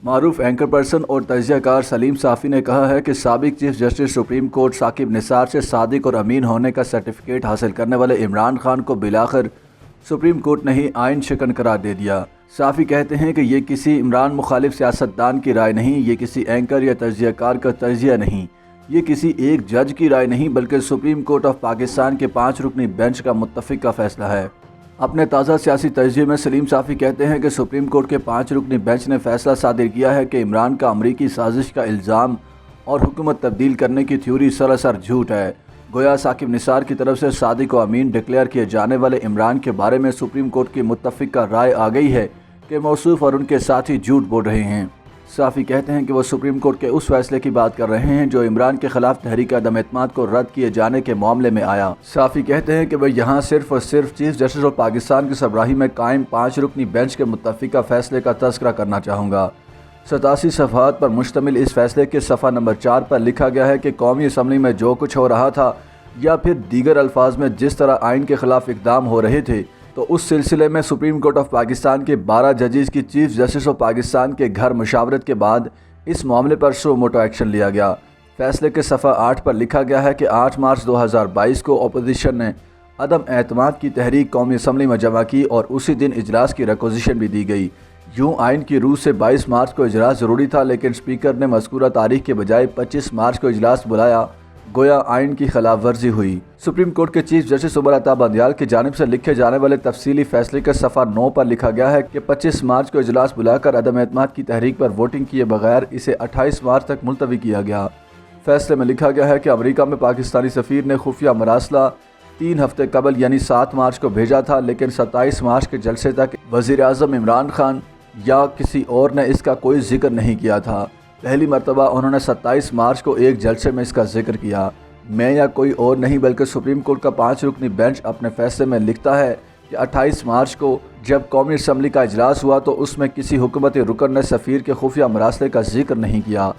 معروف anchor person اور تجزیہ کار سلیم صافی نے کہا ہے کہ سابق chief justice supreme court Saqib Nisar سے صادق اور امین ہونے کا سرٹیفکیٹ حاصل کرنے والے عمران خان کو بالآخر سپریم کورٹ نے ہی آئین شکن قرار دے دیا۔ صافی کہتے ہیں کہ یہ کسی عمران مخالف سیاستدان کی رائے نہیں، یہ کسی اینکر یا تجزیہ کار کا تجزیہ نہیں، یہ کسی ایک جج کی رائے نہیں، بلکہ سپریم کورٹ آف پاکستان کے 5 رکنی بینچ کا متفقہ فیصلہ ہے۔ اپنے تازہ سیاسی تجزیے میں سلیم صافی کہتے ہیں کہ سپریم کورٹ کے 5 رکنی بینچ نے فیصلہ صادر کیا ہے کہ عمران کا امریکی سازش کا الزام اور حکومت تبدیل کرنے کی تھیوری سراسر جھوٹ ہے۔ گویا ثاقب نثار کی طرف سے صادق و امین ڈکلیئر کیے جانے والے عمران کے بارے میں سپریم کورٹ کی متفقہ رائے آ گئی ہے کہ موصوف اور ان کے ساتھی جھوٹ بول رہے ہیں۔ صافی کہتے ہیں کہ وہ سپریم کورٹ کے اس فیصلے کی بات کر رہے ہیں جو عمران کے خلاف تحریک عدم اعتماد کو رد کیے جانے کے معاملے میں آیا۔ صافی کہتے ہیں کہ وہ یہاں صرف اور صرف چیف جسٹس آف پاکستان کی سربراہی میں قائم 5 رکنی بینچ کے متفقہ فیصلے کا تذکرہ کرنا چاہوں گا۔ 87 صفحات پر مشتمل اس فیصلے کے صفحہ نمبر 4 پر لکھا گیا ہے کہ قومی اسمبلی میں جو کچھ ہو رہا تھا یا پھر دیگر الفاظ میں جس طرح آئین کے خلاف اقدام ہو رہے تھے، تو اس سلسلے میں سپریم کورٹ آف پاکستان کے 12 ججز کی چیف جسٹس آف پاکستان کے گھر مشاورت کے بعد اس معاملے پر سو موٹو ایکشن لیا گیا۔ فیصلے کے صفحہ 8 پر لکھا گیا ہے کہ 8 مارچ 2022 کو اپوزیشن نے عدم اعتماد کی تحریک قومی اسمبلی میں جمع کی اور اسی دن اجلاس کی ریکوزیشن بھی دی گئی۔ یوں آئین کی روح سے 22 مارچ کو اجلاس ضروری تھا، لیکن اسپیکر نے مذکورہ تاریخ کے بجائے 25 مارچ کو اجلاس بلایا، گویا آئین کی خلاف ورزی ہوئی۔ سپریم کورٹ کے چیف جسٹس عمر عطا بندیال کی جانب سے لکھے جانے والے تفصیلی فیصلے کے صفحہ 9 پر لکھا گیا ہے کہ 25 مارچ کو اجلاس بلا کر عدم اعتماد کی تحریک پر ووٹنگ کیے بغیر اسے 28 مارچ تک ملتوی کیا گیا۔ فیصلے میں لکھا گیا ہے کہ امریکہ میں پاکستانی سفیر نے خفیہ مراسلہ 3 ہفتے قبل یعنی 7 مارچ کو بھیجا تھا، لیکن 27 مارچ کے جلسے تک وزیر اعظم عمران خان یا کسی اور نے اس کا کوئی ذکر نہیں کیا تھا۔ پہلی مرتبہ انہوں نے 27 مارچ کو ایک جلسے میں اس کا ذکر کیا۔ میں یا کوئی اور نہیں بلکہ سپریم کورٹ کا 5 رکنی بینچ اپنے فیصلے میں لکھتا ہے کہ 28 مارچ کو جب قومی اسمبلی کا اجلاس ہوا تو اس میں کسی حکومتی رکن نے سفیر کے خفیہ مراسلے کا ذکر نہیں کیا۔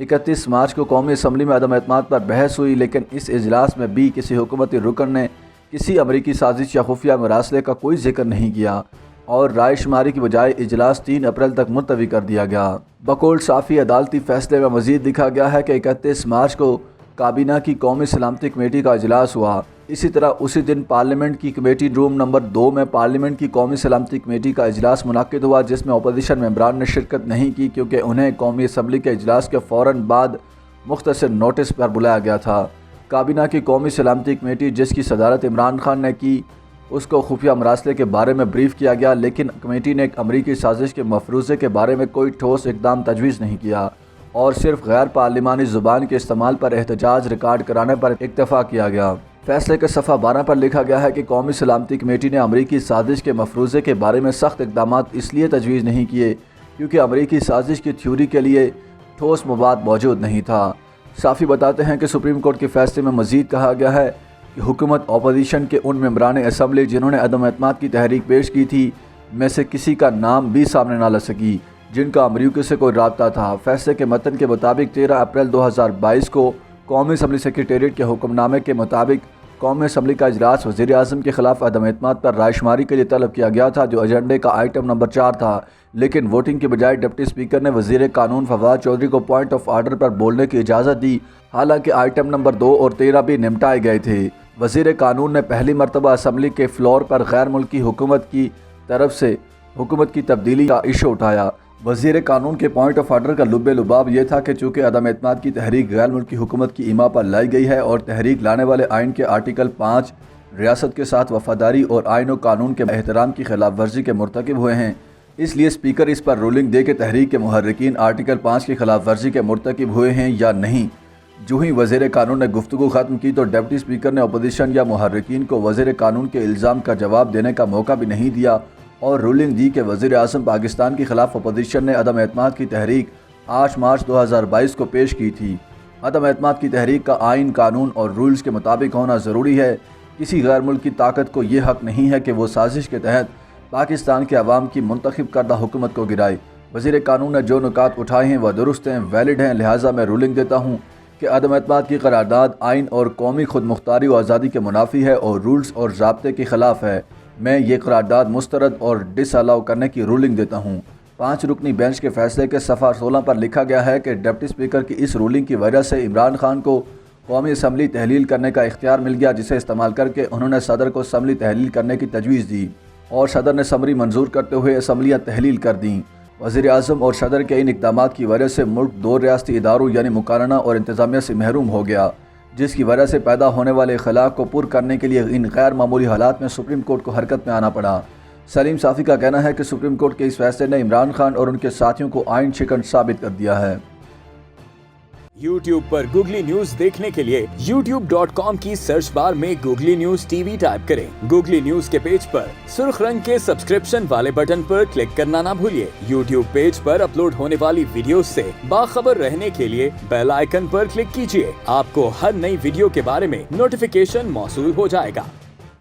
31 مارچ کو قومی اسمبلی میں عدم اعتماد پر بحث ہوئی، لیکن اس اجلاس میں بھی کسی حکومتی رکن نے کسی امریکی سازش یا خفیہ مراسلے کا کوئی ذکر نہیں کیا اور رائے شماری کی بجائے اجلاس 3 اپریل تک ملتوی کر دیا گیا۔ بقول صافی عدالتی فیصلے میں مزید لکھا گیا ہے کہ 31 مارچ کو کابینہ کی قومی سلامتی کمیٹی کا اجلاس ہوا۔ اسی طرح اسی دن پارلیمنٹ کی کمیٹی روم نمبر 2 میں پارلیمنٹ کی قومی سلامتی کمیٹی کا اجلاس منعقد ہوا، جس میں اپوزیشن ممبران نے شرکت نہیں کی کیونکہ انہیں قومی اسمبلی کے اجلاس کے فوراً بعد مختصر نوٹس پر بلایا گیا تھا۔ کابینہ کی قومی سلامتی کمیٹی جس کی صدارت عمران خان نے کی، اس کو خفیہ مراسلے کے بارے میں بریف کیا گیا، لیکن کمیٹی نے امریکی سازش کے مفروضے کے بارے میں کوئی ٹھوس اقدام تجویز نہیں کیا اور صرف غیر پارلیمانی زبان کے استعمال پر احتجاج ریکارڈ کرانے پر اکتفا کیا گیا۔ فیصلے کے صفحہ 12 پر لکھا گیا ہے کہ قومی سلامتی کمیٹی نے امریکی سازش کے مفروضے کے بارے میں سخت اقدامات اس لیے تجویز نہیں کیے کیونکہ امریکی سازش کی تھیوری کے لیے ٹھوس مباد موجود نہیں تھا۔ صافی بتاتے ہیں کہ سپریم کورٹ کے فیصلے میں مزید کہا گیا ہے کہ حکومت اپوزیشن کے ان ممبران اسمبلی جنہوں نے عدم اعتماد کی تحریک پیش کی تھی میں سے کسی کا نام بھی سامنے نہ لا سکی جن کا امریکہ سے کوئی رابطہ تھا۔ فیصلے کے متن کے مطابق 13 اپریل 2022 کو قومی اسمبلی سیکریٹریٹ کے حکم نامے کے مطابق قومی اسمبلی کا اجلاس وزیر اعظم کے خلاف عدم اعتماد پر رائے شماری کے لیے طلب کیا گیا تھا، جو ایجنڈے کا آئٹم نمبر 4 تھا، لیکن ووٹنگ کے بجائے ڈپٹی اسپیکر نے وزیر قانون فواد چودھری کو پوائنٹ آف آرڈر پر بولنے کی اجازت دی، حالانکہ آئٹم نمبر 2 اور 13 بھی نمٹائے گئے تھے۔ وزیر قانون نے پہلی مرتبہ اسمبلی کے فلور پر غیر ملکی حکومت کی طرف سے حکومت کی تبدیلی کا ایشو اٹھایا۔ وزیر قانون کے پوائنٹ آف آرڈر کا لب لباب یہ تھا کہ چونکہ عدم اعتماد کی تحریک غیر ملکی حکومت کی ایما پر لائی گئی ہے اور تحریک لانے والے آئین کے آرٹیکل 5 ریاست کے ساتھ وفاداری اور آئین و قانون کے احترام کی خلاف ورزی کے مرتکب ہوئے ہیں، اس لیے اسپیکر اس پر رولنگ دے کہ تحریک کے محرکین آرٹیکل 5 کی خلاف ورزی کے مرتکب ہوئے ہیں یا نہیں۔ جو ہی وزیر قانون نے گفتگو ختم کی تو ڈپٹی اسپیکر نے اپوزیشن یا محرکین کو وزیر قانون کے الزام کا جواب دینے کا موقع بھی نہیں دیا اور رولنگ دی کہ وزیر اعظم پاکستان کے خلاف اپوزیشن نے عدم اعتماد کی تحریک 8 مارچ 2022 کو پیش کی تھی۔ عدم اعتماد کی تحریک کا آئین، قانون اور رولز کے مطابق ہونا ضروری ہے۔ کسی غیر ملکی طاقت کو یہ حق نہیں ہے کہ وہ سازش کے تحت پاکستان کے عوام کی منتخب کردہ حکومت کو گرائے۔ وزیر قانون نے جو نکات اٹھائے ہیں وہ درست ہیں، ویلڈ ہیں، لہٰذا میں رولنگ دیتا ہوں کہ عدم اعتماد کی قرارداد آئین اور قومی خود مختاری و آزادی کے منافی ہے اور رولز اور ضابطے کے خلاف ہے۔ میں یہ قرارداد مسترد اور ڈس الاؤ کرنے کی رولنگ دیتا ہوں۔ 5 رکنی بینچ کے فیصلے کے صفحہ 16 پر لکھا گیا ہے کہ ڈپٹی اسپیکر کی اس رولنگ کی وجہ سے عمران خان کو قومی اسمبلی تحلیل کرنے کا اختیار مل گیا، جسے استعمال کر کے انہوں نے صدر کو اسمبلی تحلیل کرنے کی تجویز دی اور صدر نے سمری منظور کرتے ہوئے اسمبلیاں تحلیل کر دیں۔ وزیر اعظم اور صدر کے ان اقدامات کی وجہ سے ملک 2 ریاستی اداروں یعنی مقارنہ اور انتظامیہ سے محروم ہو گیا، جس کی وجہ سے پیدا ہونے والے اخلاق کو پر کرنے کے لیے ان غیر معمولی حالات میں سپریم کورٹ کو حرکت میں آنا پڑا۔ سلیم صافی کا کہنا ہے کہ سپریم کورٹ کے اس فیصلے نے عمران خان اور ان کے ساتھیوں کو آئین شکن ثابت کر دیا ہے۔ YouTube پر گوگلی نیوز دیکھنے کے لیے youtube.com کی سرچ بار میں googly news T V type کریں۔ گوگلی نیوز کے پیج پر سرخ رنگ کے سبسکرپشن والے بٹن پر کلک کرنا نہ بھولیے۔ YouTube پیج پر اپلوڈ ہونے والی ویڈیوز سے باخبر رہنے کے لیے بیل آئیکن پر کلک کیجیے۔ آپ کو ہر نئی ویڈیو کے بارے میں نوٹیفیکیشن موصول ہو جائے گا۔